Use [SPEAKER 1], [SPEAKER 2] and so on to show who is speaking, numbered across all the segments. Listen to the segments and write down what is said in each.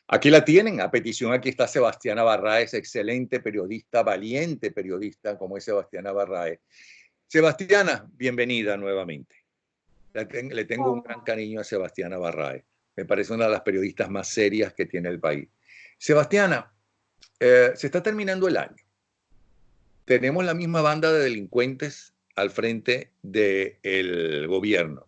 [SPEAKER 1] Aquí la tienen, a petición aquí está Sebastiana Barraez, excelente periodista, valiente periodista como es Sebastiana Barraez. Sebastiana, bienvenida nuevamente. Le tengo un gran cariño a Sebastiana Barraez. Me parece una de las periodistas más serias que tiene el país. Sebastiana, se está terminando el año. Tenemos la misma banda de delincuentes al frente del gobierno.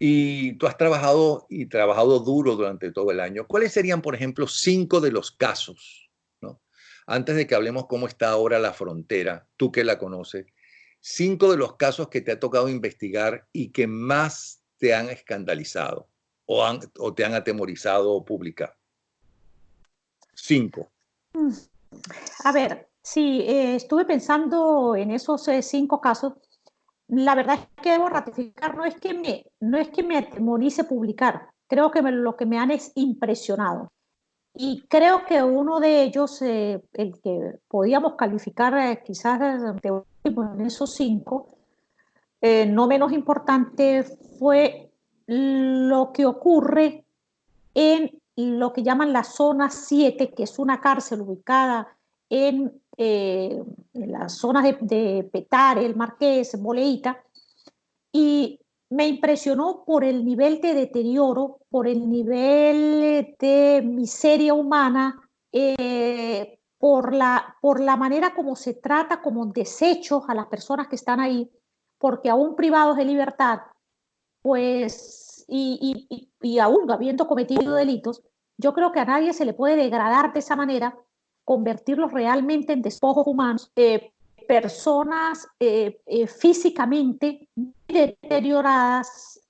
[SPEAKER 1] Y tú has trabajado y trabajado duro durante todo el año. ¿Cuáles serían, por ejemplo, 5 de los casos, ¿no? Antes de que hablemos cómo está ahora la frontera, tú que la conoces, 5 de los casos que te ha tocado investigar y que más te han escandalizado o te han atemorizado o publicar. 5.
[SPEAKER 2] A ver, sí, estuve pensando en esos 5 casos. La verdad es que debo ratificar, no es que me atemorice publicar, creo que lo que me han es impresionado. Y creo que uno de ellos, el que podíamos calificar quizás de último en esos 5, no menos importante, fue lo que ocurre en lo que llaman la zona 7, que es una cárcel ubicada en las zonas de Petare, El Marqués, Boleíta, y me impresionó por el nivel de deterioro, por el nivel de miseria humana, por la manera como se trata como desechos a las personas que están ahí, porque aún privados de libertad, pues, y aún habiendo cometido delitos, yo creo que a nadie se le puede degradar de esa manera, convertirlos realmente en despojos humanos, personas físicamente deterioradas,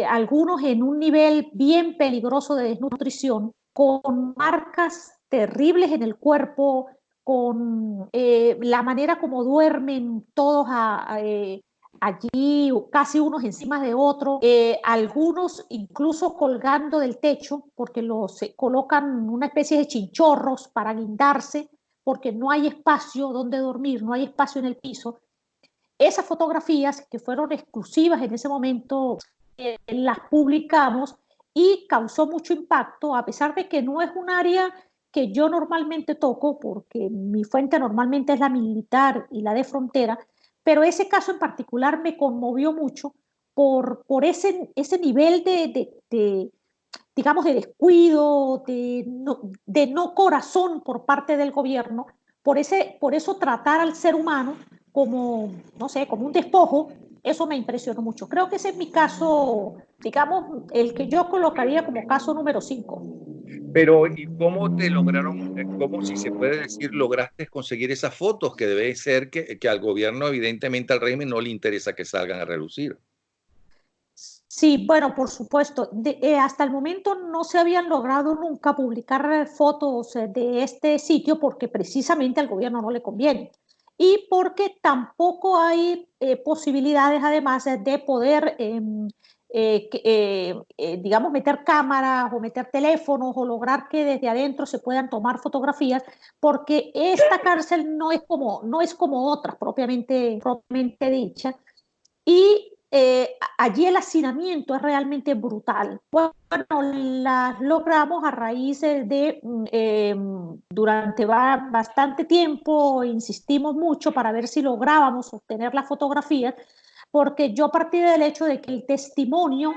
[SPEAKER 2] algunos en un nivel bien peligroso de desnutrición, con marcas terribles en el cuerpo, con la manera como duermen todos allí, casi unos encima de otros, algunos incluso colgando del techo, porque los colocan una especie de chinchorros para guindarse, porque no hay espacio donde dormir, no hay espacio en el piso. Esas fotografías que fueron exclusivas en ese momento, las publicamos y causó mucho impacto, a pesar de que no es un área que yo normalmente toco, porque mi fuente normalmente es la militar y la de frontera, pero ese caso en particular me conmovió mucho por ese nivel digamos, de descuido, de no corazón por parte del gobierno, por eso tratar al ser humano como, no sé, como un despojo. Eso me impresionó mucho. Creo que ese es mi caso, digamos, el que yo colocaría como caso número 5.
[SPEAKER 1] Pero, ¿y cómo te lograron, cómo, si se puede decir, lograste conseguir esas fotos? Que debe ser que al gobierno, evidentemente al régimen, no le interesa que salgan a relucir.
[SPEAKER 2] Sí, bueno, por supuesto. Hasta el momento no se habían logrado nunca publicar fotos de este sitio porque precisamente al gobierno no le conviene y porque tampoco hay posibilidades además de poder, digamos, meter cámaras o meter teléfonos o lograr que desde adentro se puedan tomar fotografías, porque esta cárcel no es como otras propiamente dicha. Y allí el hacinamiento es realmente brutal. Bueno, las logramos a raíz durante bastante tiempo, insistimos mucho para ver si lográbamos obtener las fotografías, porque yo partí del hecho de que el testimonio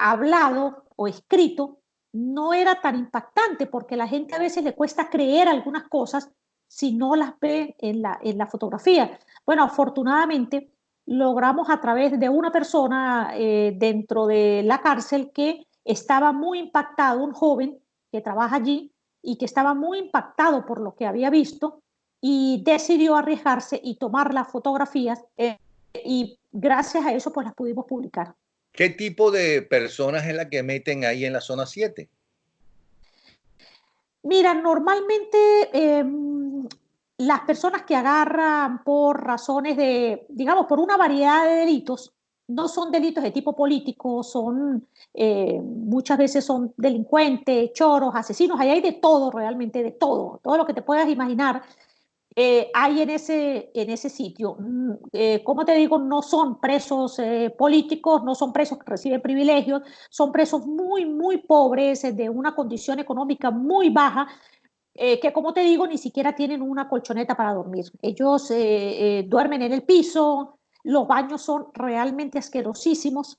[SPEAKER 2] hablado o escrito no era tan impactante, porque la gente a veces le cuesta creer algunas cosas si no las ve en la fotografía. Bueno, afortunadamente logramos a través de una persona dentro de la cárcel que estaba muy impactado, un joven que trabaja allí y que estaba muy impactado por lo que había visto y decidió arriesgarse y tomar las fotografías, y gracias a eso pues las pudimos publicar.
[SPEAKER 1] ¿Qué tipo de personas es la que meten ahí en la zona 7?
[SPEAKER 2] Mira, normalmente las personas que agarran por razones de, digamos, por una variedad de delitos, no son delitos de tipo político, son muchas veces son delincuentes, choros, asesinos, ahí hay de todo realmente, de todo lo que te puedas imaginar. hay en ese sitio. Como te digo, no son presos políticos, no son presos que reciben privilegios, son presos muy, muy pobres, de una condición económica muy baja, que como te digo, ni siquiera tienen una colchoneta para dormir. Ellos duermen en el piso, los baños son realmente asquerosísimos.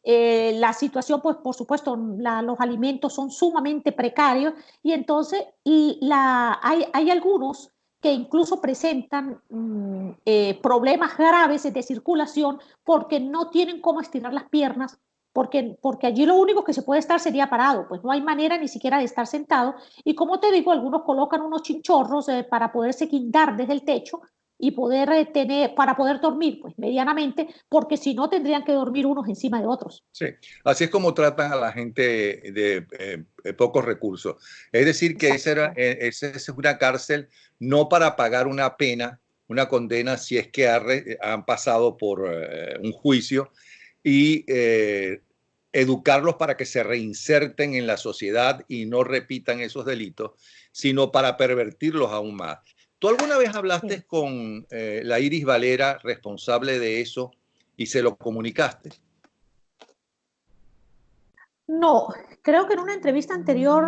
[SPEAKER 2] La situación, pues por supuesto, los alimentos son sumamente precarios y entonces hay algunos que incluso presentan problemas graves de circulación porque no tienen cómo estirar las piernas, porque allí lo único que se puede estar sería parado, pues no hay manera ni siquiera de estar sentado. Y como te digo, algunos colocan unos chinchorros para poderse guindar desde el techo y poder para poder dormir, pues medianamente, porque si no tendrían que dormir unos encima de otros.
[SPEAKER 1] Sí, así es como tratan a la gente de pocos recursos. Es decir, que esa es una cárcel no para pagar una pena, una condena, si es que han pasado por un juicio, y educarlos para que se reinserten en la sociedad y no repitan esos delitos, sino para pervertirlos aún más. ¿Tú alguna vez hablaste con la Iris Valera, responsable de eso, y se lo comunicaste?
[SPEAKER 2] No, creo que en una entrevista anterior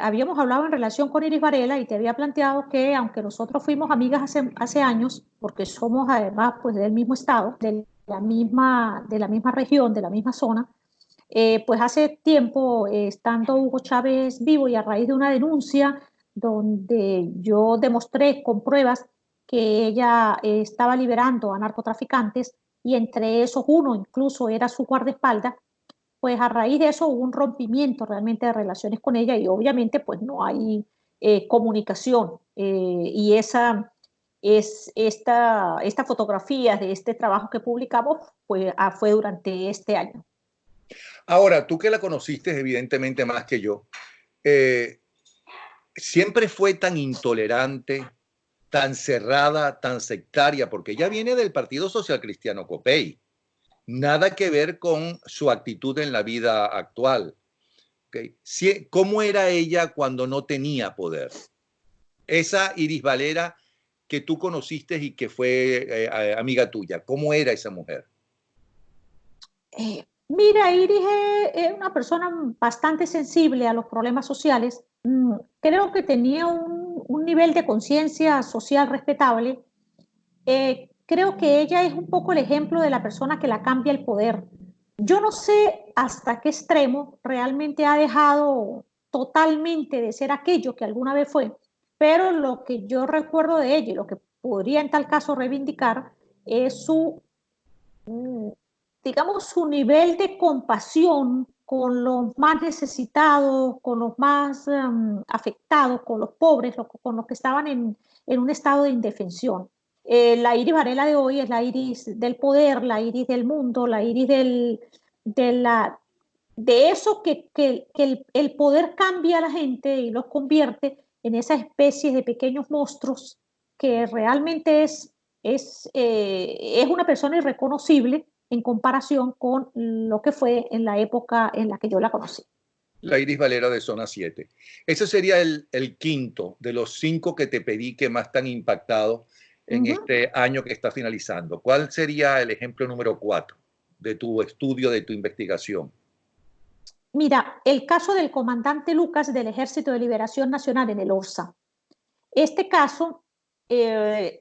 [SPEAKER 2] habíamos hablado en relación con Iris Varela y te había planteado que aunque nosotros fuimos amigas hace años, porque somos además pues del mismo estado, de la misma región, de la misma zona, pues hace tiempo, estando Hugo Chávez vivo y a raíz de una denuncia donde yo demostré con pruebas que ella estaba liberando a narcotraficantes y entre esos uno incluso era su guardaespaldas, pues a raíz de eso hubo un rompimiento realmente de relaciones con ella y obviamente pues no hay comunicación y esta fotografía de este trabajo que publicamos pues fue durante este año.
[SPEAKER 1] Ahora, tú que la conociste evidentemente más que yo, eh, siempre fue tan intolerante, tan cerrada, tan sectaria, porque ella viene del Partido Social Cristiano Copey. Nada que ver con su actitud en la vida actual. ¿Okay? ¿Cómo era ella cuando no tenía poder? Esa Iris Valera que tú conociste y que fue amiga tuya, ¿cómo era esa mujer?
[SPEAKER 2] Mira, Iris es una persona bastante sensible a los problemas sociales. Creo que tenía un nivel de conciencia social respetable. Creo que ella es un poco el ejemplo de la persona que la cambia el poder. Yo no sé hasta qué extremo realmente ha dejado totalmente de ser aquello que alguna vez fue, pero lo que yo recuerdo de ella y lo que podría en tal caso reivindicar es mm, digamos, su nivel de compasión con los más necesitados, con los más afectados, con los pobres, con los que estaban en un estado de indefensión. La Iris Varela de hoy es la Iris del poder, la Iris del mundo, la Iris de eso que el poder cambia a la gente y los convierte en esa especie de pequeños monstruos que realmente es una persona irreconocible en comparación con lo que fue en la época en la que yo la conocí.
[SPEAKER 1] La Iris Valera de Zona 7. Ese sería el quinto de los 5 que te pedí que más te han impactado en este año que está finalizando. ¿Cuál sería el ejemplo número 4 de tu estudio, de tu investigación?
[SPEAKER 2] Mira, el caso del comandante Lucas del Ejército de Liberación Nacional en el Orsa. Este caso, yo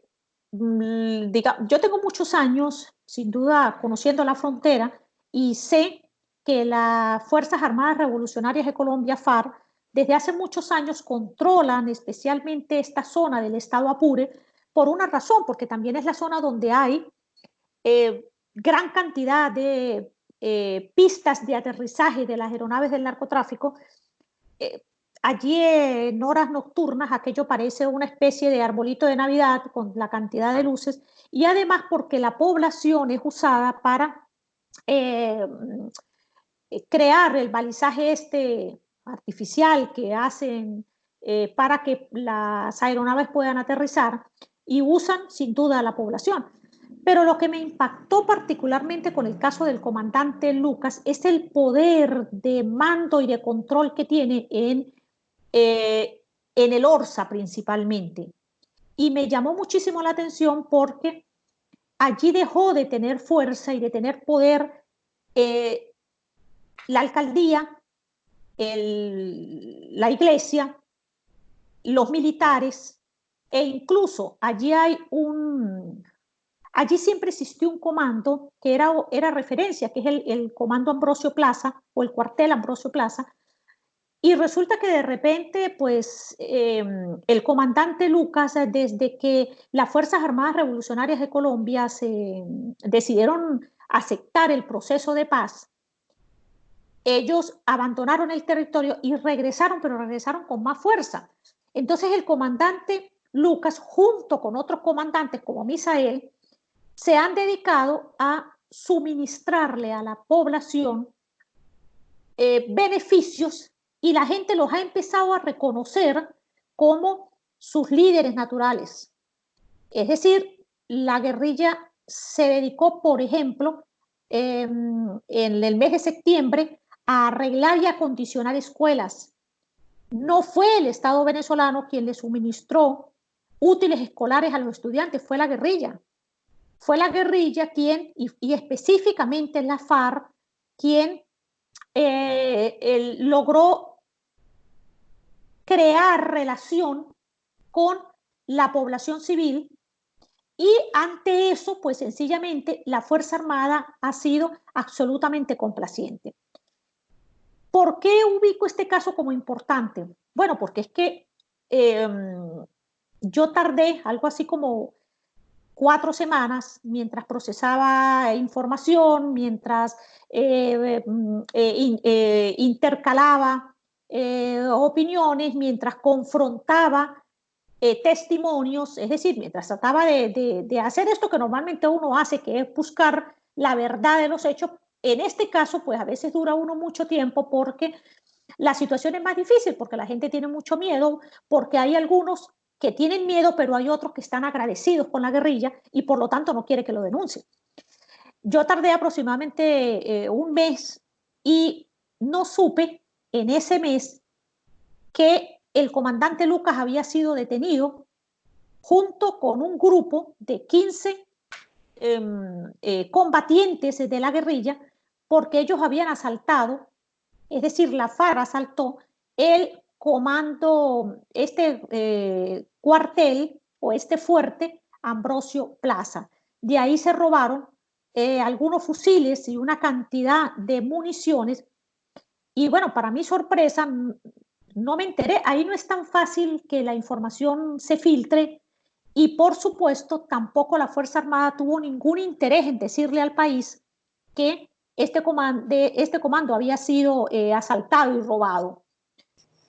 [SPEAKER 2] tengo muchos años, sin duda, conociendo la frontera y sé que las Fuerzas Armadas Revolucionarias de Colombia, FARC, desde hace muchos años controlan especialmente esta zona del estado Apure por una razón, porque también es la zona donde hay gran cantidad de pistas de aterrizaje de las aeronaves del narcotráfico. eh, Allí en horas nocturnas aquello parece una especie de arbolito de Navidad con la cantidad de luces y además porque la población es usada para eh, crear el balizaje este artificial que hacen para que las aeronaves puedan aterrizar y usan sin duda a la población. Pero lo que me impactó particularmente con el caso del comandante Lucas es el poder de mando y de control que tiene en el Orsa principalmente. y me llamó muchísimo la atención porque allí dejó de tener fuerza y de tener poder la alcaldía, la iglesia, los militares, e incluso allí allí siempre existió un comando que era referencia, que es el comando Ambrosio Plaza o el cuartel Ambrosio Plaza, y resulta que de repente, pues, el comandante Lucas, desde que las Fuerzas Armadas Revolucionarias de Colombia se decidieron aceptar el proceso de paz, ellos abandonaron el territorio y regresaron, pero regresaron con más fuerza. Entonces el comandante Lucas, junto con otros comandantes como Misael, se han dedicado a suministrarle a la población beneficios, y la gente los ha empezado a reconocer como sus líderes naturales. Es decir, la guerrilla se dedicó, por ejemplo, en el mes de septiembre a arreglar y acondicionar escuelas. No fue el Estado venezolano quien le suministró útiles escolares a los estudiantes, fue la guerrilla. Fue la guerrilla quien, y específicamente la FARC, quien logró crear relación con la población civil, y ante eso, pues sencillamente la Fuerza Armada ha sido absolutamente complaciente. ¿Por qué ubico este caso como importante? Bueno, porque es que yo tardé algo así como 4 semanas mientras procesaba información, mientras intercalaba opiniones, mientras confrontaba testimonios, es decir, mientras trataba de hacer esto que normalmente uno hace, que es buscar la verdad de los hechos. En este caso, pues a veces dura uno mucho tiempo porque la situación es más difícil, porque la gente tiene mucho miedo, porque hay algunos que tienen miedo, pero hay otros que están agradecidos con la guerrilla y por lo tanto no quiere que lo denuncien. Yo tardé aproximadamente un mes y no supe en ese mes que el comandante Lucas había sido detenido junto con un grupo de 15 combatientes de la guerrilla, porque ellos habían asaltado, es decir, la FARC asaltó el comando, cuartel o este fuerte Ambrosio Plaza. De ahí se robaron algunos fusiles y una cantidad de municiones. Y bueno, para mi sorpresa, no me enteré. Ahí no es tan fácil que la información se filtre, y por supuesto tampoco la Fuerza Armada tuvo ningún interés en decirle al país que este comando había sido asaltado y robado.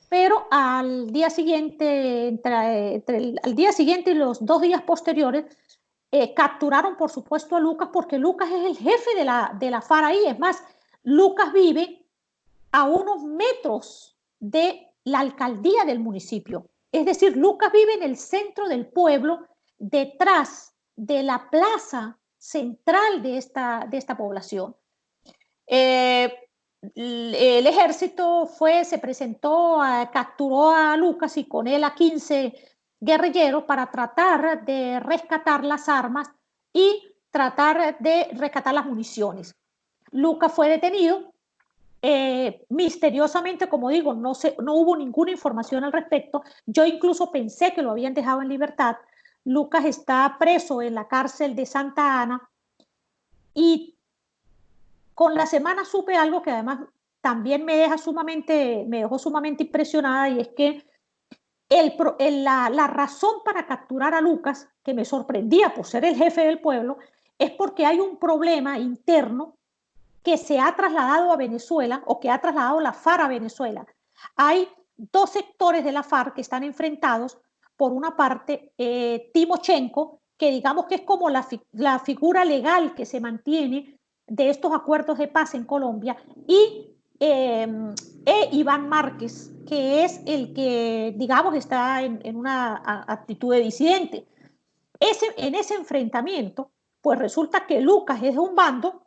[SPEAKER 2] Pero al día siguiente, al día siguiente y los 2 días posteriores, capturaron por supuesto a Lucas, porque Lucas es el jefe de la FARC ahí. Es más, Lucas vive a unos metros de la alcaldía del municipio. Es decir, Lucas vive en el centro del pueblo, detrás de la plaza central de esta población. El ejército se presentó, capturó a Lucas y con él a 15 guerrilleros para tratar de rescatar las armas y tratar de rescatar las municiones. Lucas fue detenido. Misteriosamente, como digo, no hubo ninguna información al respecto. Yo incluso pensé que lo habían dejado en libertad. Lucas está preso en la cárcel de Santa Ana, y con la semana supe algo que además también me dejó sumamente impresionada, y es que la razón para capturar a Lucas, que me sorprendía por ser el jefe del pueblo, es porque hay un problema interno que se ha trasladado a Venezuela, o que ha trasladado la FARC a Venezuela. Hay 2 sectores de la FARC que están enfrentados. Por una parte, Timochenko, que digamos que es como la figura legal que se mantiene de estos acuerdos de paz en Colombia, y Iván Márquez, que es el que, digamos, está en una actitud de disidente. En ese enfrentamiento, pues resulta que Lucas es de un bando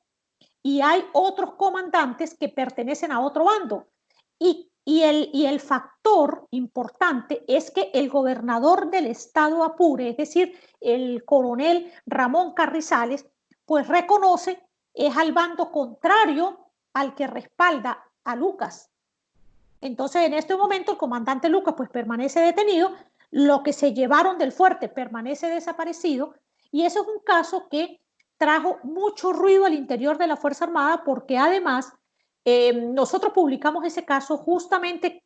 [SPEAKER 2] y hay otros comandantes que pertenecen a otro bando. Y y el factor importante es que el gobernador del estado Apure, es decir, el coronel Ramón Carrizales, pues reconoce es al bando contrario al que respalda a Lucas. Entonces, en este momento, el comandante Lucas pues permanece detenido, lo que se llevaron del fuerte permanece desaparecido, y eso es un caso que trajo mucho ruido al interior de la Fuerza Armada porque además nosotros publicamos ese caso justamente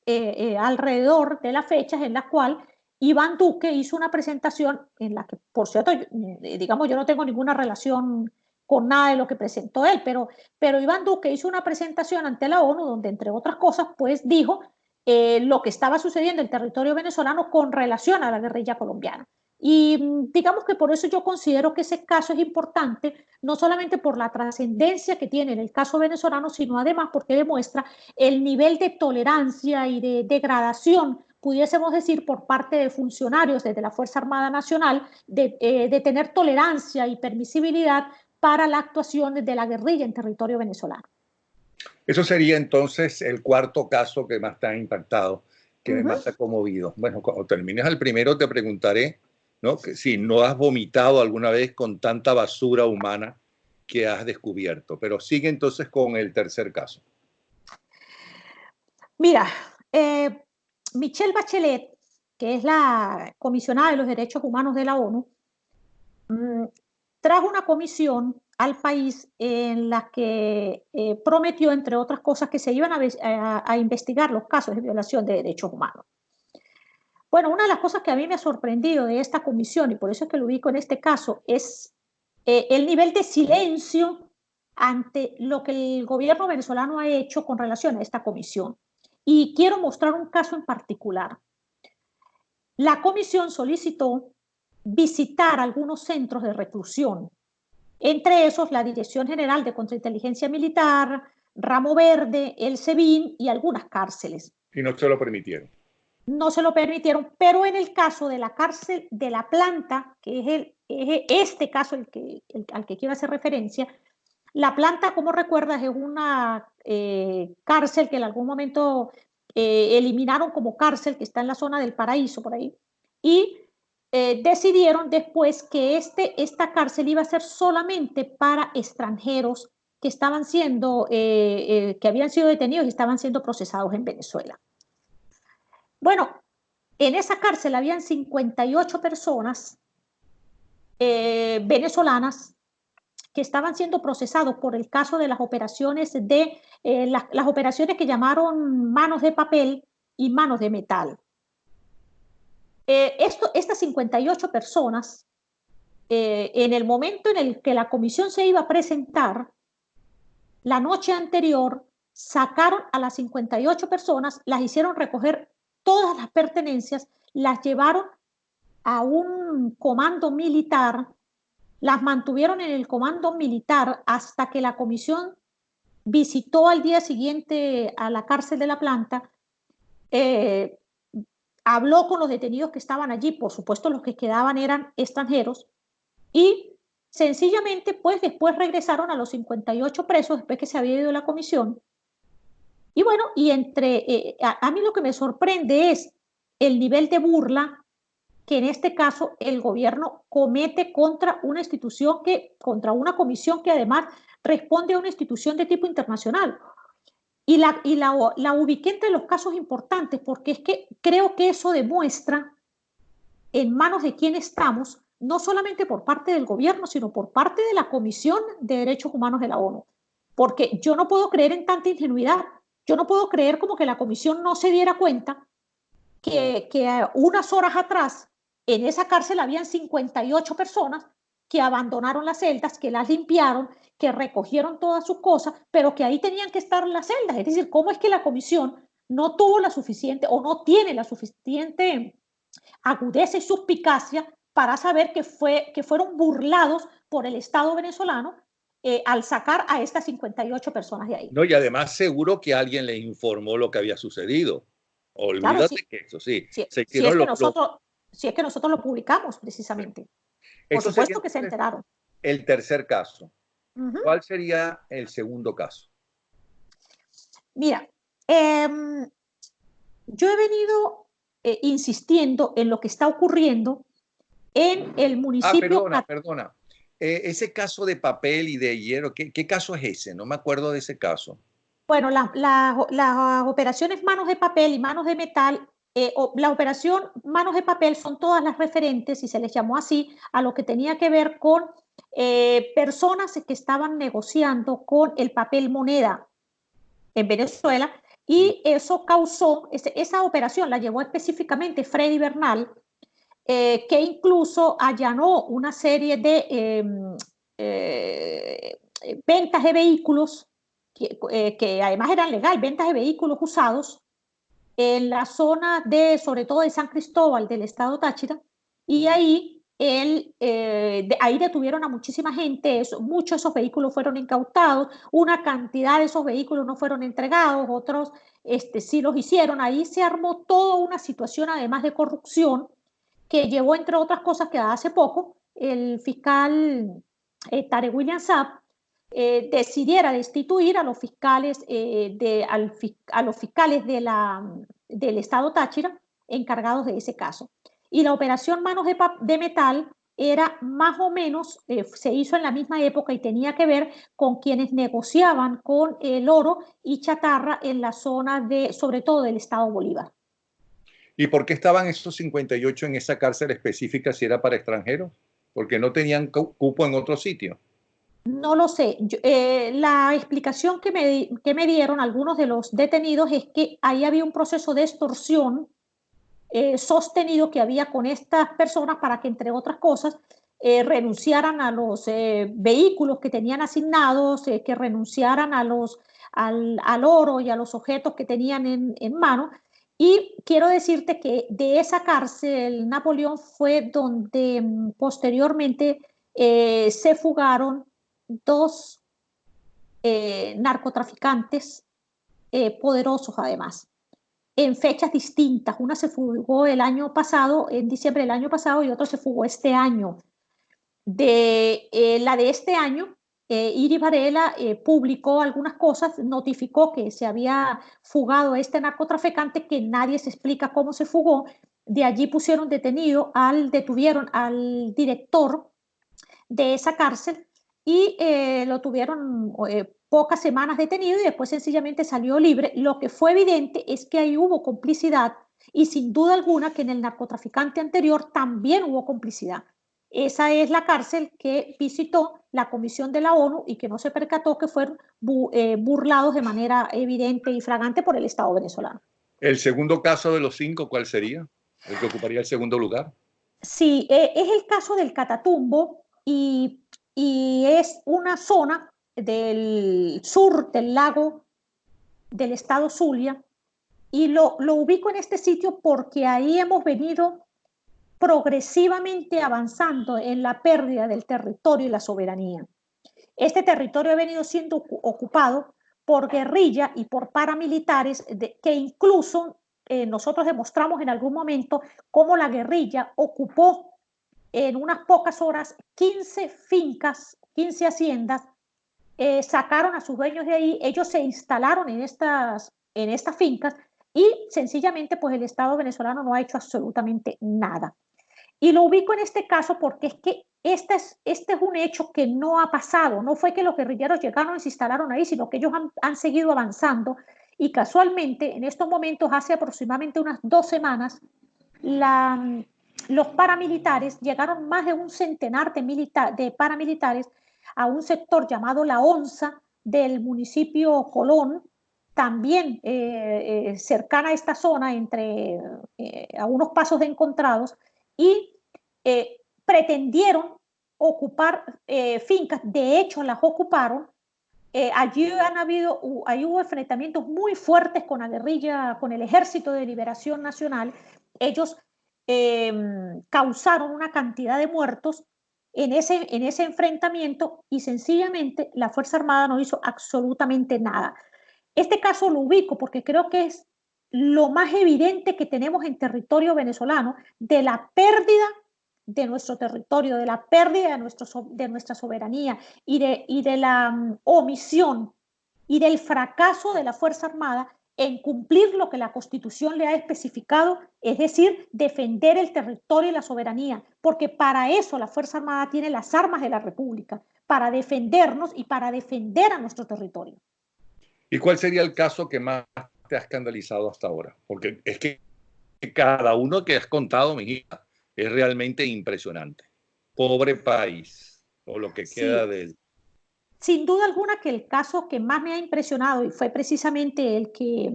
[SPEAKER 2] alrededor de las fechas en las cuales Iván Duque hizo una presentación en la que, por cierto, digamos, yo no tengo ninguna relación con nada de lo que presentó él, pero Iván Duque hizo una presentación ante la ONU donde, entre otras cosas, pues dijo lo que estaba sucediendo en el territorio venezolano con relación a la guerrilla colombiana. Y digamos que por eso yo considero que ese caso es importante, no solamente por la trascendencia que tiene en el caso venezolano, sino además porque demuestra el nivel de tolerancia y de degradación, pudiésemos decir, por parte de funcionarios desde la Fuerza Armada Nacional, de tener tolerancia y permisibilidad para la actuación de la guerrilla en territorio venezolano.
[SPEAKER 1] Eso sería entonces el cuarto caso que más te ha impactado, que más te ha conmovido. Bueno, cuando termines el primero te preguntaré, ¿no?, que si no has vomitado alguna vez con tanta basura humana que has descubierto. Pero sigue entonces con el tercer caso.
[SPEAKER 2] Mira, Michelle Bachelet, que es la comisionada de los derechos humanos de la ONU, trajo una comisión al país en la que prometió, entre otras cosas, que se iban a investigar los casos de violación de derechos humanos. Bueno, una de las cosas que a mí me ha sorprendido de esta comisión, y por eso es que lo ubico en este caso, es el nivel de silencio ante lo que el gobierno venezolano ha hecho con relación a esta comisión. Y quiero mostrar un caso en particular. La comisión solicitó visitar algunos centros de reclusión, entre esos la Dirección General de Contrainteligencia Militar, Ramo Verde, el SEBIN y algunas cárceles.
[SPEAKER 1] Y no se lo permitieron.
[SPEAKER 2] No se lo permitieron, pero en el caso de la cárcel de La Planta, que es este caso al que quiero hacer referencia, La Planta, como recuerdas, es una cárcel que en algún momento eliminaron como cárcel, que está en la zona del Paraíso, por ahí, y decidieron después que esta cárcel iba a ser solamente para extranjeros que estaban que habían sido detenidos y estaban siendo procesados en Venezuela. Bueno, en esa cárcel habían 58 personas venezolanas que estaban siendo procesados por el caso de las operaciones las operaciones que llamaron manos de papel y manos de metal. Estas 58 personas, en el momento en el que la comisión se iba a presentar, la noche anterior, sacaron a las 58 personas, las hicieron recoger todas las pertenencias, las llevaron a un comando militar, las mantuvieron en el comando militar hasta que la comisión visitó al día siguiente a la cárcel de La Planta, habló con los detenidos que estaban allí, por supuesto los que quedaban eran extranjeros, y sencillamente pues después regresaron a los 58 presos después que se había ido la comisión. Y bueno, y a mí lo que me sorprende es el nivel de burla que en este caso el gobierno comete contra una institución contra una comisión que además responde a una institución de tipo internacional. Y la ubiqué entre los casos importantes porque es que creo que eso demuestra en manos de quién estamos, no solamente por parte del gobierno, sino por parte de la Comisión de Derechos Humanos de la ONU. Porque yo no puedo creer en tanta ingenuidad. Yo no puedo creer como que la comisión no se diera cuenta que unas horas atrás en esa cárcel habían 58 personas que abandonaron las celdas, que las limpiaron, que recogieron todas sus cosas, pero que ahí tenían que estar las celdas. Es decir, ¿cómo es que la comisión no tuvo la suficiente o no tiene la suficiente agudeza y suspicacia para saber que fueron burlados por el Estado venezolano al sacar a estas 58 personas de ahí?
[SPEAKER 1] No, y además seguro que alguien le informó lo que había sucedido. Olvídate
[SPEAKER 2] claro, sí,
[SPEAKER 1] que eso sí.
[SPEAKER 2] si
[SPEAKER 1] Se
[SPEAKER 2] es que nosotros lo publicamos precisamente. Por
[SPEAKER 1] eso sería
[SPEAKER 2] supuesto que se enteraron.
[SPEAKER 1] el tercer caso. ¿Cuál sería el segundo caso?
[SPEAKER 2] Mira, Yo he venido insistiendo en lo que está ocurriendo en el municipio.
[SPEAKER 1] Perdona. Ese caso de papel y de hierro, ¿qué caso es ese? No me acuerdo de ese caso.
[SPEAKER 2] Bueno, las operaciones manos de papel y manos de metal, la operación manos de papel son todas las referentes, y se les llamó así, a lo que tenía que ver con personas que estaban negociando con el papel moneda en Venezuela, y eso causó, esa operación la llevó específicamente Freddy Bernal, que incluso allanó una serie de ventas de vehículos que además eran legales, ventas de vehículos usados en la zona de, sobre todo de San Cristóbal, del estado Táchira, y ahí, ahí detuvieron a muchísima gente, muchos de esos vehículos fueron incautados, una cantidad de esos vehículos no fueron entregados, otros sí los hicieron, ahí se armó toda una situación además de corrupción que llevó, entre otras cosas, que hace poco el fiscal Tarek William Saab decidiera destituir a los fiscales, a los fiscales del estado Táchira encargados de ese caso. Y la operación Manos de Metal era más o menos, se hizo en la misma época y tenía que ver con quienes negociaban con el oro y chatarra en la zona de, sobre todo del estado Bolívar.
[SPEAKER 1] ¿Y por qué estaban esos 58 en esa cárcel específica si era para extranjeros? Porque no tenían cupo en otro sitio.
[SPEAKER 2] No lo sé. La explicación que me dieron algunos de los detenidos es que ahí había un proceso de extorsión sostenido que había con estas personas para que, entre otras cosas, renunciaran a los vehículos que tenían asignados, que renunciaran al oro y a los objetos que tenían en mano. Y quiero decirte que de esa cárcel, Napoleón, fue donde posteriormente se fugaron dos narcotraficantes poderosos, además, en fechas distintas. Una se fugó el año pasado, en diciembre del año pasado, y otro se fugó este año. La de este año, Iris Varela publicó algunas cosas, notificó que se había fugado este narcotraficante, que nadie se explica cómo se fugó. De allí detuvieron al director de esa cárcel, y lo tuvieron pocas semanas detenido y después sencillamente salió libre. Lo que fue evidente es que ahí hubo complicidad, y sin duda alguna que en el narcotraficante anterior también hubo complicidad. Esa es la cárcel que visitó la Comisión de la ONU y que no se percató que fueron burlados de manera evidente y fragante por el Estado venezolano.
[SPEAKER 1] ¿El segundo caso de los 5 cuál sería? ¿El que ocuparía el segundo lugar?
[SPEAKER 2] Sí, es el caso del Catatumbo, y es una zona del sur del lago del estado Zulia, y lo ubico en este sitio porque ahí hemos venido progresivamente avanzando en la pérdida del territorio y la soberanía. Este territorio ha venido siendo ocupado por guerrilla y por paramilitares que incluso nosotros demostramos en algún momento cómo la guerrilla ocupó en unas pocas horas 15 fincas, 15 haciendas, sacaron a sus dueños de ahí, ellos se instalaron en estas fincas, y sencillamente pues el Estado venezolano no ha hecho absolutamente nada. Y lo ubico en este caso porque es que este es un hecho que no ha pasado. No fue que los guerrilleros llegaron y se instalaron ahí, sino que ellos han seguido avanzando. Y casualmente, en estos momentos, hace aproximadamente unas 2 semanas, los paramilitares, llegaron más de un centenar de paramilitares a un sector llamado La Onza del municipio Colón, también cercana a esta zona, a unos pasos de Encontrados, y pretendieron ocupar fincas. De hecho las ocuparon. Ahí hubo enfrentamientos muy fuertes con la guerrilla, con el Ejército de Liberación Nacional. Ellos causaron una cantidad de muertos en ese enfrentamiento, y sencillamente la Fuerza Armada no hizo absolutamente nada. Este caso lo ubico porque creo que es lo más evidente que tenemos en territorio venezolano de la pérdida de nuestro territorio, de la pérdida de nuestra soberanía, y de la omisión y del fracaso de la Fuerza Armada en cumplir lo que la Constitución le ha especificado, es decir, defender el territorio y la soberanía, porque para eso la Fuerza Armada tiene las armas de la República, para defendernos y para defender a nuestro territorio.
[SPEAKER 1] ¿Y cuál sería el caso que más te ha escandalizado hasta ahora? Porque es que cada uno que has contado, mi hija, es realmente impresionante. Pobre país, o lo que queda
[SPEAKER 2] Sí,
[SPEAKER 1] de él.
[SPEAKER 2] sin duda alguna que el caso que más me ha impresionado y fue precisamente el que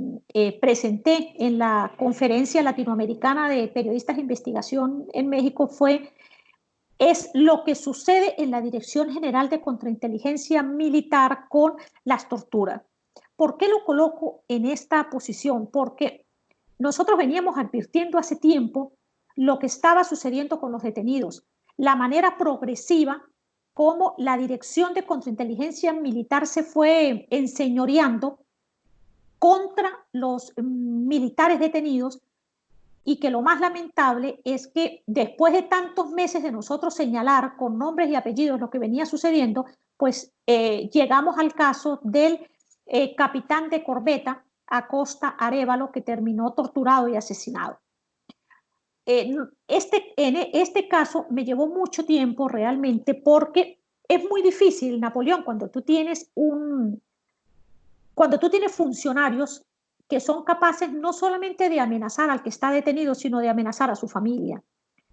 [SPEAKER 2] presenté en la Conferencia Latinoamericana de Periodistas de Investigación en México es lo que sucede en la Dirección General de Contrainteligencia Militar con las torturas. ¿Por qué lo coloco en esta posición? Porque nosotros veníamos advirtiendo hace tiempo lo que estaba sucediendo con los detenidos, la manera progresiva como la Dirección de Contrainteligencia Militar se fue enseñoreando contra los militares detenidos, y que lo más lamentable es que después de tantos meses de nosotros señalar con nombres y apellidos lo que venía sucediendo, pues llegamos al caso del capitán de corbeta Acosta Arévalo, que terminó torturado y asesinado. En este caso me llevó mucho tiempo realmente, porque es muy difícil, Napoleón, cuando tú tienes funcionarios que son capaces no solamente de amenazar al que está detenido, sino de amenazar a su familia.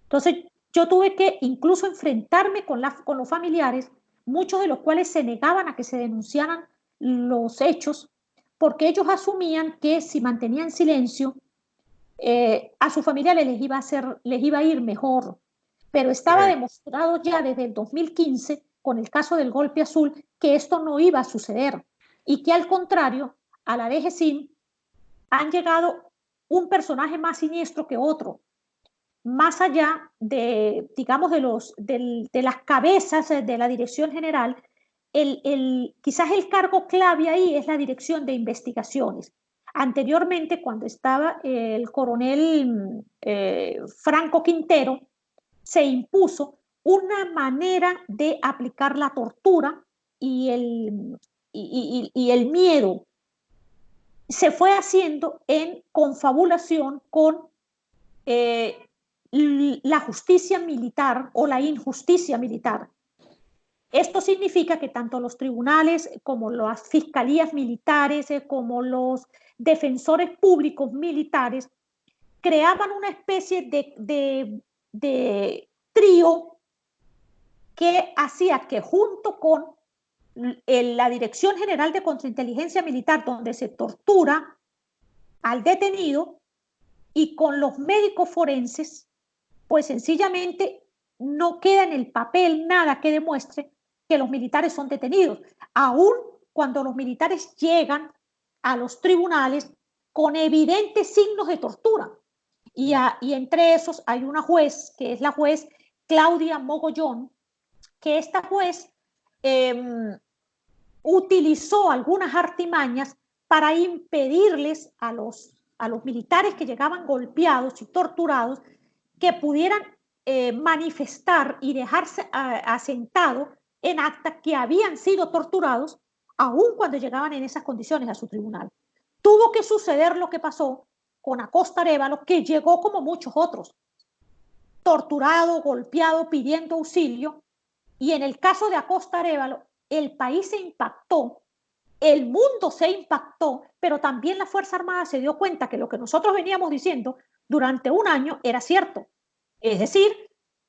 [SPEAKER 2] Entonces, yo tuve que incluso enfrentarme con los familiares, muchos de los cuales se negaban a que se denunciaran los hechos, porque ellos asumían que si mantenían silencio, a su familia les iba a ir mejor. Pero estaba demostrado ya desde el 2015, con el caso del golpe azul, que esto no iba a suceder y que al contrario, a la DGCIM han llegado un personaje más siniestro que otro, más allá de, digamos, de las cabezas de la dirección general. Quizás el cargo clave ahí es la dirección de investigaciones. Anteriormente, cuando estaba el coronel Franco Quintero, se impuso una manera de aplicar la tortura y el miedo. Se fue haciendo en confabulación con eh, la justicia militar o la injusticia militar. Esto significa que tanto los tribunales como las fiscalías militares, como los defensores públicos militares, creaban una especie de trío que hacía que junto con la Dirección General de Contrainteligencia Militar, donde se tortura al detenido, y con los médicos forenses, pues sencillamente no queda en el papel nada que demuestre que los militares son detenidos, aun cuando los militares llegan a los tribunales con evidentes signos de tortura. Y entre esos hay una juez, que es la juez Claudia Mogollón, que esta juez utilizó algunas artimañas para impedirles a los militares que llegaban golpeados y torturados que pudieran manifestar y dejarse asentado en acta que habían sido torturados, aun cuando llegaban en esas condiciones a su tribunal. Tuvo que suceder lo que pasó con Acosta Arévalo, que llegó como muchos otros, torturado, golpeado, pidiendo auxilio. Y en el caso de Acosta Arévalo, el país se impactó, el mundo se impactó, pero también la Fuerza Armada se dio cuenta que lo que nosotros veníamos diciendo durante un año era cierto. Es decir,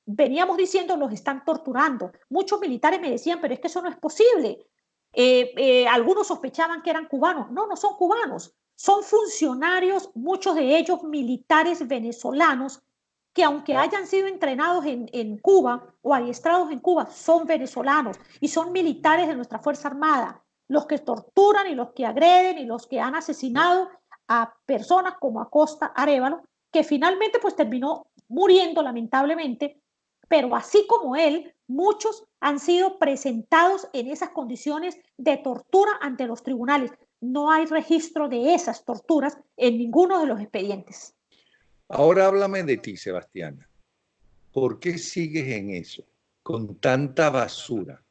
[SPEAKER 2] veníamos diciendo los están torturando. Muchos militares me decían, pero es que eso no es posible. Algunos sospechaban que eran cubanos. No, no son cubanos. Son funcionarios, muchos de ellos militares venezolanos, que aunque hayan sido entrenados en Cuba o adiestrados en Cuba, son venezolanos y son militares de nuestra Fuerza Armada, los que torturan y los que agreden y los que han asesinado a personas como Acosta Arévalo, que finalmente pues terminó muriendo lamentablemente, pero así como él, muchos han sido presentados en esas condiciones de tortura ante los tribunales. No hay registro de esas torturas en ninguno de los expedientes.
[SPEAKER 1] Ahora háblame de ti, Sebastiana. ¿Por qué sigues en eso, con tanta basura?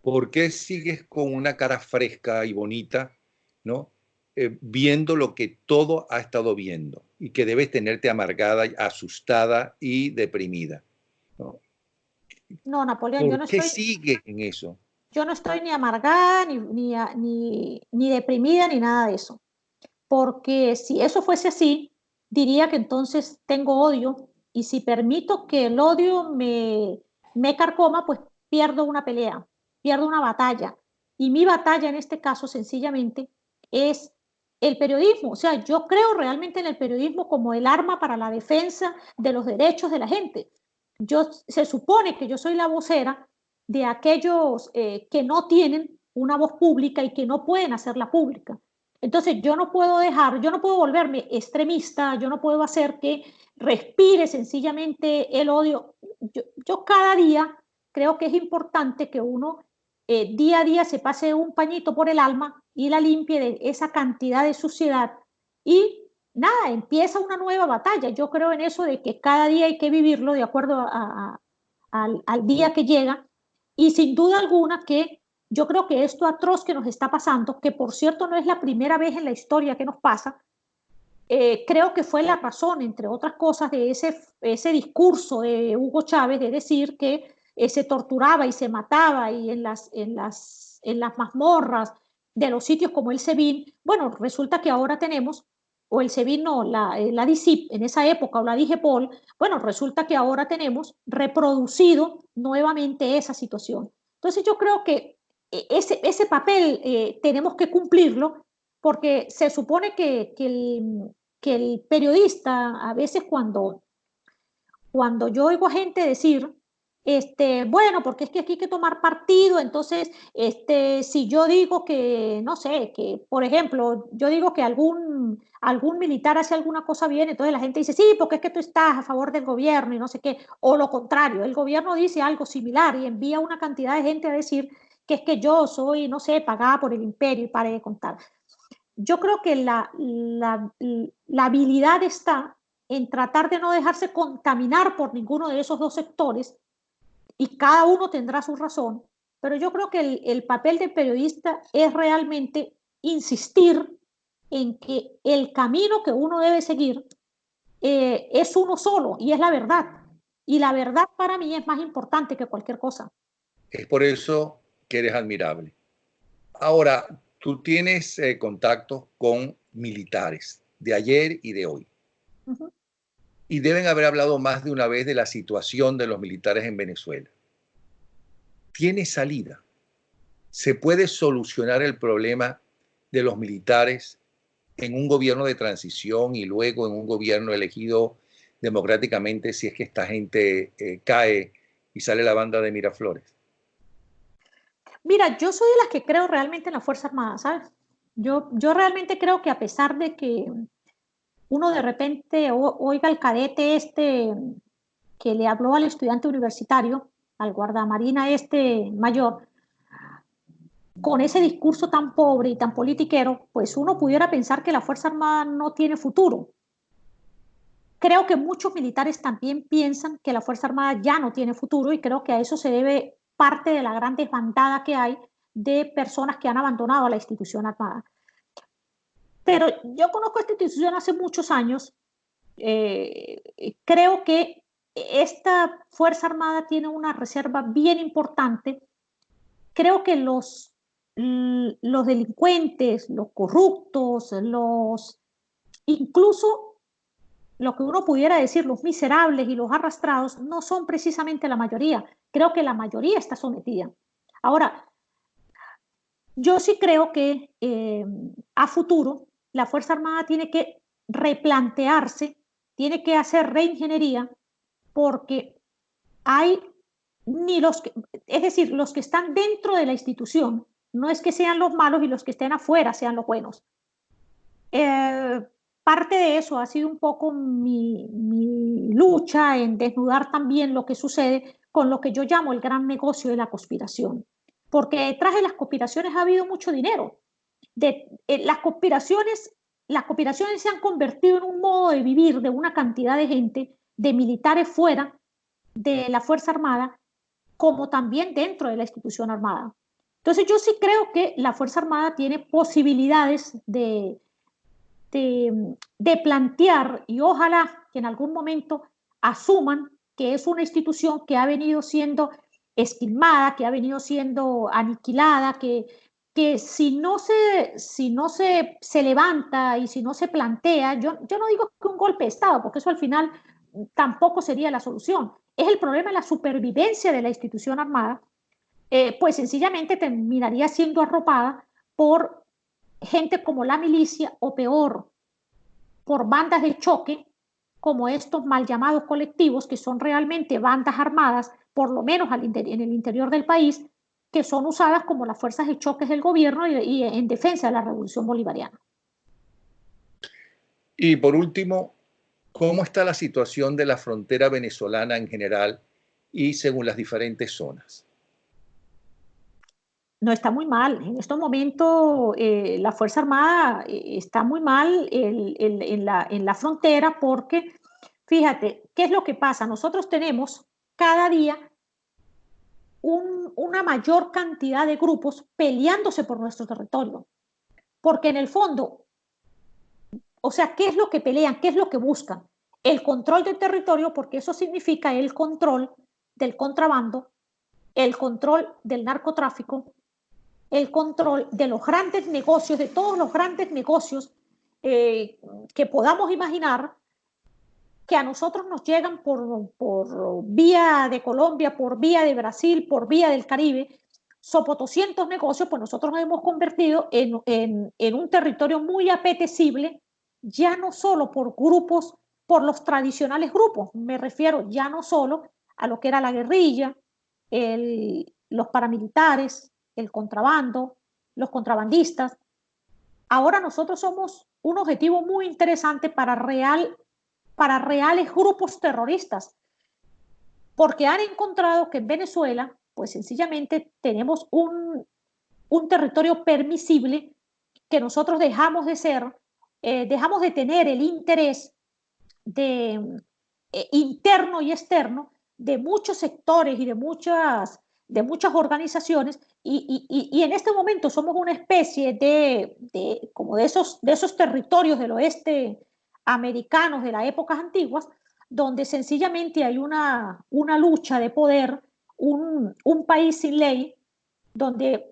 [SPEAKER 1] ¿Por qué sigues con una cara fresca y bonita, ¿no? viendo lo que todo ha estado viendo y que debes tenerte amargada, asustada y deprimida, ¿no?
[SPEAKER 2] No, Napoleón,
[SPEAKER 1] ¿Por qué sigues en eso?
[SPEAKER 2] yo no estoy ni amargada, ni deprimida, ni nada de eso. Porque si eso fuese así, diría que entonces tengo odio y si permito que el odio me carcoma, pues pierdo una pelea, pierdo una batalla. Y mi batalla en este caso sencillamente es el periodismo. O sea, yo creo realmente en el periodismo como el arma para la defensa de los derechos de la gente. Se supone que yo soy la vocera de aquellos que no tienen una voz pública y que no pueden hacerla pública. Entonces yo no puedo yo no puedo volverme extremista, yo no puedo hacer que respire sencillamente el odio. Yo cada día creo que es importante que uno día a día se pase un pañito por el alma y la limpie de esa cantidad de suciedad y nada, empieza una nueva batalla. Yo creo en eso de que cada día hay que vivirlo de acuerdo al día que llega y sin duda alguna que yo creo que esto atroz que nos está pasando, que por cierto no es la primera vez en la historia que nos pasa, creo que fue la razón, entre otras cosas, de ese discurso de Hugo Chávez de decir que se torturaba y se mataba y en las mazmorras de los sitios como el SEBIN. Bueno, resulta que ahora tenemos, o el SEBIN no, la DICIP en esa época, o la DIGEPOL, bueno, resulta que ahora tenemos reproducido nuevamente esa situación. Entonces yo creo que ese papel tenemos que cumplirlo porque se supone que el periodista a veces cuando yo oigo a gente decir, bueno, porque es que aquí hay que tomar partido, entonces, si yo digo que, no sé, que, por ejemplo, yo digo que algún militar hace alguna cosa bien, entonces la gente dice, sí, porque es que tú estás a favor del gobierno y no sé qué, o lo contrario, el gobierno dice algo similar y envía una cantidad de gente a decir que es que yo soy, no sé, pagada por el imperio y pare de contar. Yo creo que la habilidad está en tratar de no dejarse contaminar por ninguno de esos dos sectores y cada uno tendrá su razón, pero yo creo que el papel del periodista es realmente insistir en que el camino que uno debe seguir es uno solo y es la verdad. Y la verdad para mí es más importante que cualquier cosa.
[SPEAKER 1] Es por eso que eres admirable. Ahora, tú tienes contactos con militares de ayer y de hoy.
[SPEAKER 2] Uh-huh.
[SPEAKER 1] Y deben haber hablado más de una vez de la situación de los militares en Venezuela. ¿Tiene salida? ¿Se puede solucionar el problema de los militares en un gobierno de transición y luego en un gobierno elegido democráticamente si es que esta gente cae y sale la banda de Miraflores?
[SPEAKER 2] Mira, yo soy de las que creo realmente en la Fuerza Armada, ¿sabes? Yo realmente creo que a pesar de que uno de repente oiga al cadete que le habló al estudiante universitario, al guardamarina mayor, con ese discurso tan pobre y tan politiquero, pues uno pudiera pensar que la Fuerza Armada no tiene futuro. Creo que muchos militares también piensan que la Fuerza Armada ya no tiene futuro y creo que a eso se debe parte de la gran desbandada que hay de personas que han abandonado a la institución armada. Pero yo conozco esta institución hace muchos años. Creo que esta Fuerza Armada tiene una reserva bien importante. Creo que los delincuentes, los corruptos, incluso lo que uno pudiera decir, los miserables y los arrastrados, no son precisamente la mayoría. Creo que la mayoría está sometida. Ahora, yo sí creo que a futuro la Fuerza Armada tiene que replantearse, tiene que hacer reingeniería, porque hay ni los que, es decir, los que están dentro de la institución, no es que sean los malos y los que estén afuera sean los buenos. Parte de eso ha sido un poco mi lucha en desnudar también lo que sucede con lo que yo llamo el gran negocio de la conspiración. Porque detrás de las conspiraciones ha habido mucho dinero. Las conspiraciones se han convertido en un modo de vivir de una cantidad de gente, de militares fuera de la Fuerza Armada, como también dentro de la institución armada. Entonces yo sí creo que la Fuerza Armada tiene posibilidades de plantear, y ojalá que en algún momento asuman que es una institución que ha venido siendo esquilmada, que ha venido siendo aniquilada, que si no se levanta y si no se plantea, yo no digo que un golpe de Estado, porque eso al final tampoco sería la solución. Es el problema de la supervivencia de la institución armada, pues sencillamente terminaría siendo arropada por gente como la milicia o peor, por bandas de choque como estos mal llamados colectivos, que son realmente bandas armadas, por lo menos en el interior del país, que son usadas como las fuerzas de choque del gobierno y en defensa de la revolución bolivariana.
[SPEAKER 1] Y por último, ¿cómo está la situación de la frontera venezolana en general y según las diferentes zonas?
[SPEAKER 2] No, está muy mal. En estos momentos la Fuerza Armada está muy mal en la frontera porque, fíjate, ¿qué es lo que pasa? Nosotros tenemos cada día una mayor cantidad de grupos peleándose por nuestro territorio. Porque en el fondo, o sea, ¿qué es lo que pelean? ¿Qué es lo que buscan? El control del territorio, porque eso significa el control del contrabando, el control del narcotráfico, el control de los grandes negocios, de todos los grandes negocios que podamos imaginar, que a nosotros nos llegan por vía de Colombia, por vía de Brasil, por vía del Caribe. Por 200 negocios, pues nosotros nos hemos convertido en un territorio muy apetecible, ya no solo por grupos, por los tradicionales grupos, me refiero ya no solo a lo que era la guerrilla, los paramilitares, el contrabando, los contrabandistas. Ahora nosotros somos un objetivo muy interesante para reales grupos terroristas, porque han encontrado que en Venezuela, pues sencillamente tenemos un territorio permisible que nosotros dejamos de ser, dejamos de tener el interés interno y externo de muchos sectores y de muchas organizaciones y en este momento somos una especie como de esos territorios del oeste americanos de las épocas antiguas, donde sencillamente hay una lucha de poder, un país sin ley, donde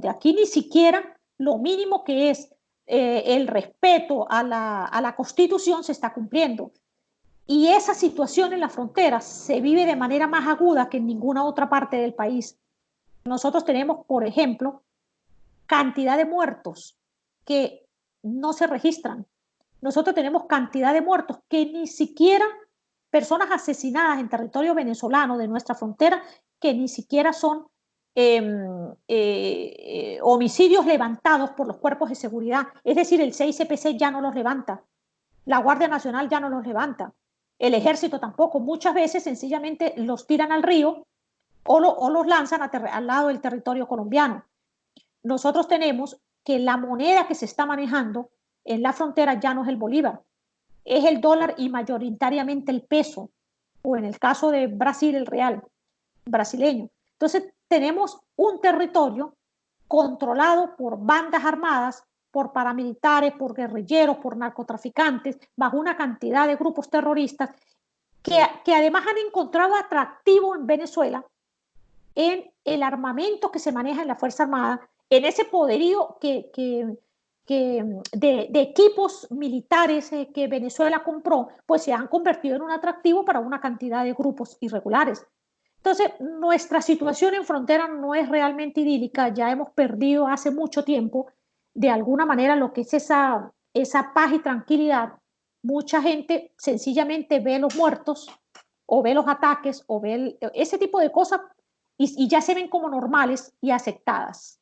[SPEAKER 2] aquí ni siquiera lo mínimo que es el respeto a la Constitución se está cumpliendo. Y esa situación en la frontera se vive de manera más aguda que en ninguna otra parte del país. Nosotros tenemos, por ejemplo, cantidad de muertos que no se registran. Nosotros tenemos cantidad de muertos que ni siquiera personas asesinadas en territorio venezolano de nuestra frontera, que ni siquiera son homicidios levantados por los cuerpos de seguridad. Es decir, el CICPC ya no los levanta, la Guardia Nacional ya no los levanta, el ejército tampoco. Muchas veces sencillamente los tiran al río o los lanzan al lado del territorio colombiano. Nosotros tenemos que la moneda que se está manejando en la frontera ya no es el bolívar, es el dólar y mayoritariamente el peso, o en el caso de Brasil, el real brasileño. Entonces, tenemos un territorio controlado por bandas armadas, por paramilitares, por guerrilleros, por narcotraficantes, bajo una cantidad de grupos terroristas que además han encontrado atractivo en Venezuela en el armamento que se maneja en la Fuerza Armada, en ese poderío de equipos militares que Venezuela compró, pues se han convertido en un atractivo para una cantidad de grupos irregulares. Entonces, nuestra situación en frontera no es realmente idílica, ya hemos perdido hace mucho tiempo, de alguna manera, lo que es esa paz y tranquilidad. Mucha gente sencillamente ve los muertos o ve los ataques o ve ese tipo de cosas y ya se ven como normales y aceptadas.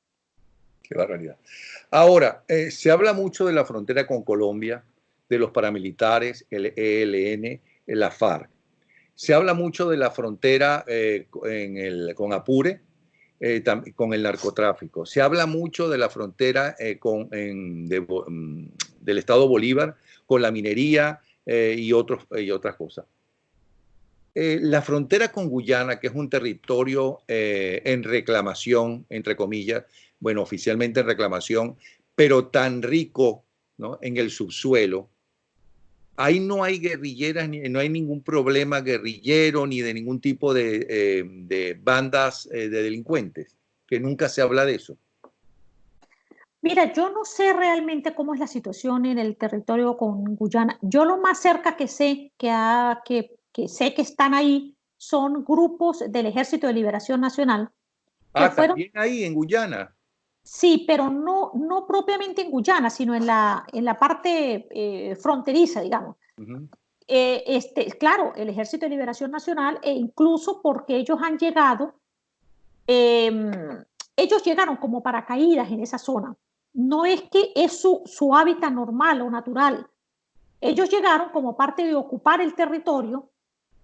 [SPEAKER 1] Qué barbaridad. Ahora, se habla mucho de la frontera con Colombia, de los paramilitares, el ELN, la FARC. Se habla mucho de la frontera con Apure, con el narcotráfico. Se habla mucho de la frontera del Estado Bolívar con la minería y otras cosas. La frontera con Guyana, que es un territorio en reclamación, entre comillas, bueno, oficialmente en reclamación, pero tan rico ¿no? En el subsuelo. Ahí no hay guerrilleras, no hay ningún problema guerrillero ni de ningún tipo de bandas de delincuentes, que nunca se habla de eso.
[SPEAKER 2] Mira, yo no sé realmente cómo es la situación en el territorio con Guyana. Yo lo más cerca que sé que sé que están ahí son grupos del Ejército de Liberación Nacional que
[SPEAKER 1] Ah,
[SPEAKER 2] fueron,
[SPEAKER 1] también ahí en Guyana.
[SPEAKER 2] sí, pero no propiamente en Guyana, sino en la parte fronteriza, digamos.
[SPEAKER 1] Uh-huh.
[SPEAKER 2] Claro, el Ejército de Liberación Nacional, e incluso porque ellos han llegado, eh, ellos llegaron como paracaídas en esa zona. No es que es su hábitat normal o natural. Ellos llegaron como parte de ocupar el territorio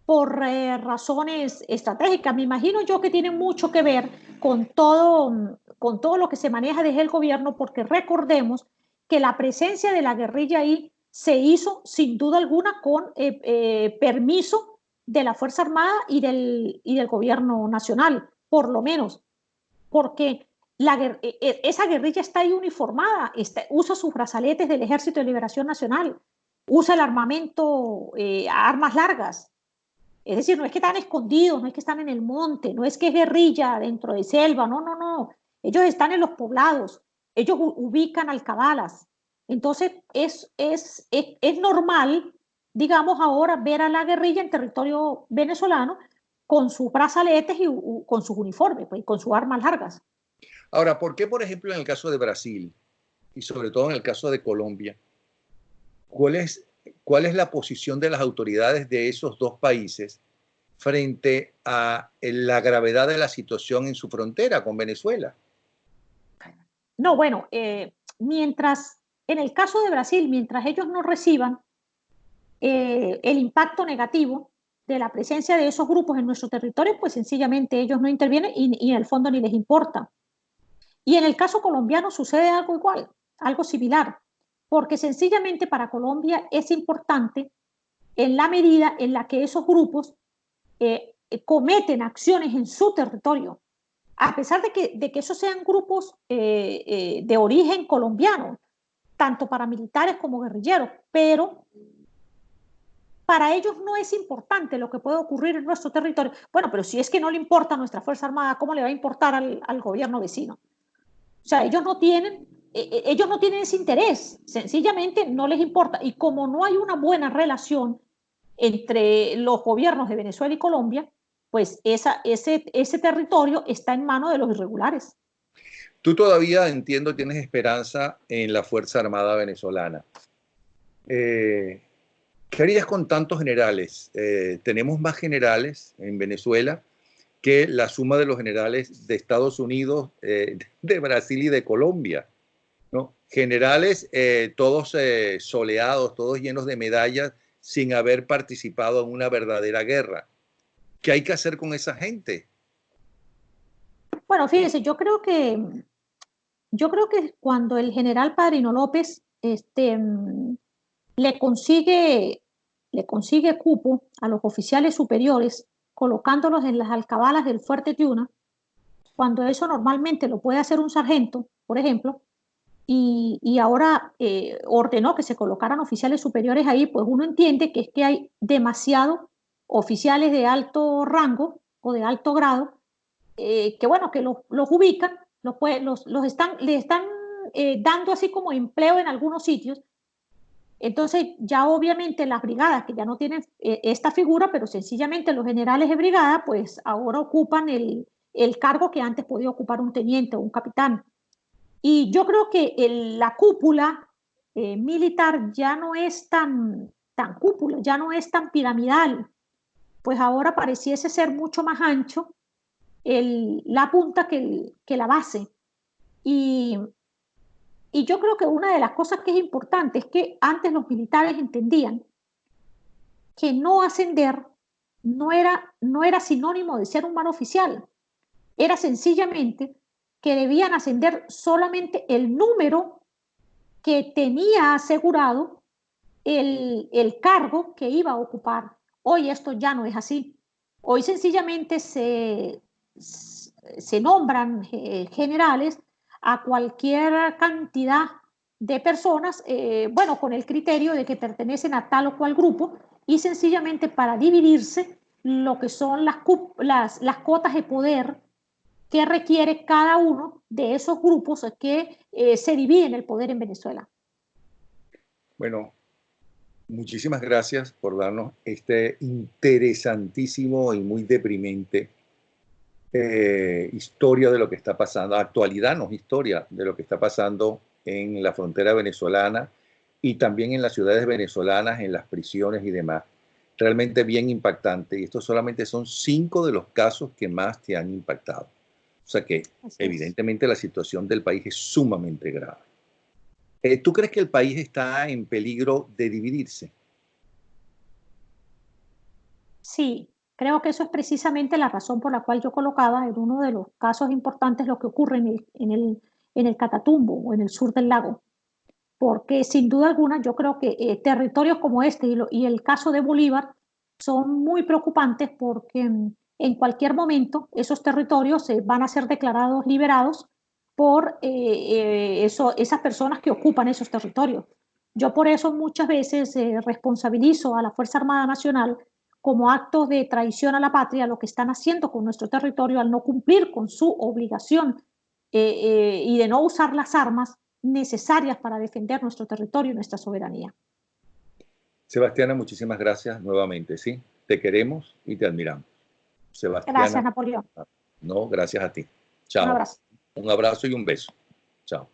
[SPEAKER 2] por razones estratégicas. Me imagino yo que tienen mucho que ver con todo lo que se maneja desde el gobierno, porque recordemos que la presencia de la guerrilla ahí se hizo sin duda alguna con permiso de la Fuerza Armada y del gobierno nacional, por lo menos, porque esa guerrilla está ahí uniformada, usa sus brazaletes del Ejército de Liberación Nacional, usa el armamento, armas largas. Es decir, no es que están escondidos, no es que están en el monte, no es que es guerrilla dentro de selva, no. Ellos están en los poblados, ellos ubican alcabalas. Entonces, es normal, digamos, ahora ver a la guerrilla en territorio venezolano con sus brazaletes y con sus uniformes, pues, y con sus armas largas.
[SPEAKER 1] Ahora, ¿por qué, por ejemplo, en el caso de Brasil y sobre todo en el caso de Colombia, cuál es, cuál es la posición de las autoridades de esos dos países frente a la gravedad de la situación en su frontera con Venezuela?
[SPEAKER 2] No, bueno, mientras, en el caso de Brasil, mientras ellos no reciban el impacto negativo de la presencia de esos grupos en nuestro territorio, pues sencillamente ellos no intervienen y en el fondo ni les importa. Y en el caso colombiano sucede algo igual, algo similar, porque sencillamente para Colombia es importante en la medida en la que esos grupos cometen acciones en su territorio, a pesar de que esos sean grupos de origen colombiano, tanto paramilitares como guerrilleros, pero para ellos no es importante lo que puede ocurrir en nuestro territorio. Bueno, pero si es que no le importa a nuestra Fuerza Armada, ¿cómo le va a importar al gobierno vecino? O sea, ellos no tienen ese interés, sencillamente no les importa. Y como no hay una buena relación entre los gobiernos de Venezuela y Colombia, pues ese territorio está en manos de los irregulares.
[SPEAKER 1] Tú todavía, entiendo, tienes esperanza en la Fuerza Armada venezolana. Eh, ¿Qué harías con tantos generales? Tenemos más generales en Venezuela que la suma de los generales de Estados Unidos, de Brasil y de Colombia, ¿no? Generales todos soleados, todos llenos de medallas, sin haber participado en una verdadera guerra. ¿Qué hay que hacer con esa gente?
[SPEAKER 2] Bueno, fíjese, yo creo que cuando el general Padrino López le consigue, le consigue cupo a los oficiales superiores, colocándolos en las alcabalas del Fuerte Tiuna, cuando eso normalmente lo puede hacer un sargento, por ejemplo, y ahora ordenó que se colocaran oficiales superiores ahí, pues uno entiende que es que hay demasiados oficiales de alto rango o de alto grado, que bueno, que los ubican, le están dando así como empleo en algunos sitios. Entonces, ya obviamente las brigadas que ya no tienen esta figura, pero sencillamente los generales de brigada, pues ahora ocupan el cargo que antes podía ocupar un teniente o un capitán. Y yo creo que la cúpula militar ya no es tan cúpula, ya no es tan piramidal, pues ahora pareciese ser mucho más ancho la punta que la base. Y, y yo creo que una de las cosas que es importante es que antes los militares entendían que no ascender no era sinónimo de ser un mal oficial, era sencillamente que debían ascender solamente el número que tenía asegurado el cargo que iba a ocupar. Hoy esto ya no es así. Hoy sencillamente se nombran generales a cualquier cantidad de personas, bueno, con el criterio de que pertenecen a tal o cual grupo y sencillamente para dividirse lo que son las cotas de poder que requiere cada uno de esos grupos que se dividen el poder en Venezuela.
[SPEAKER 1] Bueno, muchísimas gracias por darnos este interesantísimo y muy deprimente historia de lo que está pasando, actualidad, no historia de lo que está pasando en la frontera venezolana y también en las ciudades venezolanas, en las prisiones y demás. Realmente bien impactante. Y estos solamente son 5 de los casos que más te han impactado. O sea que
[SPEAKER 2] Así es.
[SPEAKER 1] evidentemente la situación del país es sumamente grave. ¿Tú crees que el país está en peligro de dividirse?
[SPEAKER 2] Sí, creo que eso es precisamente la razón por la cual yo colocaba en uno de los casos importantes lo que ocurre en el Catatumbo o en el sur del lago. Porque sin duda alguna yo creo que territorios como este y el caso de Bolívar son muy preocupantes porque en cualquier momento esos territorios van a ser declarados liberados por esas personas que ocupan esos territorios. Yo por eso muchas veces responsabilizo a la Fuerza Armada Nacional como actos de traición a la patria lo que están haciendo con nuestro territorio al no cumplir con su obligación y de no usar las armas necesarias para defender nuestro territorio y nuestra soberanía.
[SPEAKER 1] Sebastiana, muchísimas gracias nuevamente, ¿sí? Te queremos y te admiramos.
[SPEAKER 2] Gracias,
[SPEAKER 1] Sebastiana,
[SPEAKER 2] Napoleón.
[SPEAKER 1] no, gracias a ti.
[SPEAKER 2] Un
[SPEAKER 1] Chao.
[SPEAKER 2] abrazo.
[SPEAKER 1] Un abrazo y un beso. Chao.